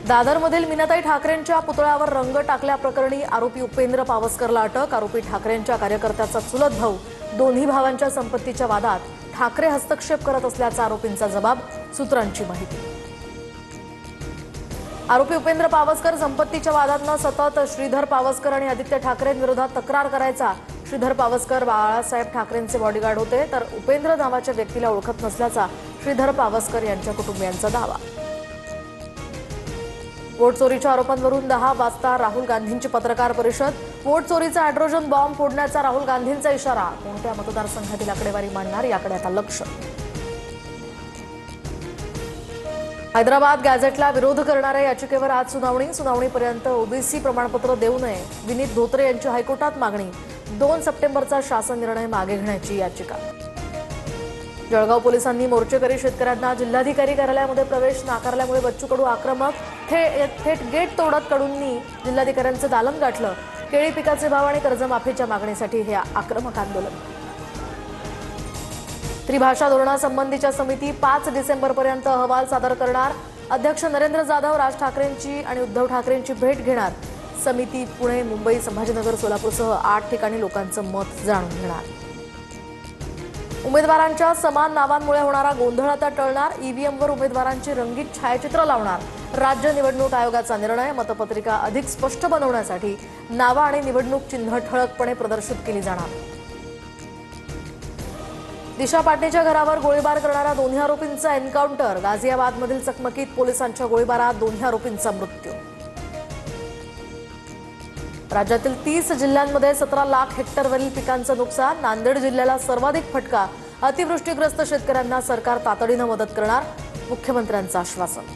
दादरमधील मीनाताई ठाकरेंच्या पुतळ्यावर रंग टाकल्याप्रकरणी आरोपी उपेंद्र पावसकरला अटक। आरोपी ठाकरेंच्या कार्यकर्त्याचा चुलत भाऊ। दोन्ही भावांच्या संपत्तीच्या वादात ठाकरे हस्तक्षेप करत असल्याचा आरोपींचा जबाब। सूत्रांची माहिती। आरोपी उपेंद्र पावसकर संपत्तीच्या वादात सतत श्रीधर पावसकर आणि आदित्य ठाकरेंविरोधात तक्रार करायचा। श्रीधर पावसकर बाळासाहेब ठाकरेंचे बॉडीगार्ड होते, तर उपेंद्र नावाच्या व्यक्तीला ओळखत नसल्याचा श्रीधर पावसकर यांच्या कुटुंबियांचा दावा। वोट चोरीच्या आरोपांवरून 10 वाजता राहुल गांधींची पत्रकार परिषद। वोट चोरीचा हायड्रोजन बॉम्ब फोडण्याचा राहुल गांधींचा इशारा। कोणत्या मतदारसंघातील आकडेवारी मांडणार याकडे आता लक्ष। हैदराबाद गॅझेटला विरोध करणाऱ्या याचिकेवर आज सुनावणीपर्यंत ओबीसी प्रमाणपत्र देऊ नये। विनीत धोत्रे यांची हायकोर्टात मागणी। 2 सप्टेंबरचा शासन निर्णय मागे घेण्याची याचिका। जळगाव पोलिसांनी मोर्चेकरी शेतकऱ्यांना जिल्हाधिकारी कार्यालयामध्ये प्रवेश नाकारल्यामुळे बच्चू कडू आक्रमक। थेट गेट तोडत कडूंनी जिल्हाधिकाऱ्यांचं दालन गाठलं। केळी पिकाचे भाव आणि कर्जमाफीच्या मागणीसाठी हे आक्रमक आंदोलन। त्रिभाषा धोरणासंबंधीच्या समिती 5 डिसेंबरपर्यंत अहवाल सादर करणार। अध्यक्ष नरेंद्र जाधव राज ठाकरेंची आणि उद्धव ठाकरेंची भेट घेणार। समिती पुणे, मुंबई, संभाजीनगर, सोलापूरसह 8 ठिकाणी लोकांचं मत जाणून घेणार। उमेदवारांच्या समान नावांमुळे होणारा गोंधळ आता टळणार। ईव्हीएमवर उमेदवारांची रंगीत छायाचित्र लावणार। राज्य निवडणूक आयोगाचा निर्णय। मतपत्रिका अधिक स्पष्ट बनवण्यासाठी नावं आणि निवडणूक चिन्ह ठळकपणे प्रदर्शित केली जाणार। दिशा पाटणेच्या घरावर गोळीबार करणाऱ्या दोन्ही आरोपींचा एन्काउंटर। गाझियाबादमधील चकमकीत पोलिसांच्या गोळीबारात दोन्ही आरोपींचा मृत्यू। राज्यातील 30 जिल्ह्यांमध्ये 17 लाख हेक्टरवरील पिकांचं नुकसान। नांदेड जिल्ह्याला सर्वाधिक फटका। अतिवृष्टीग्रस्त शेतकऱ्यांना सरकार तातडीनं मदत करणार। मुख्यमंत्र्यांचं आश्वासन।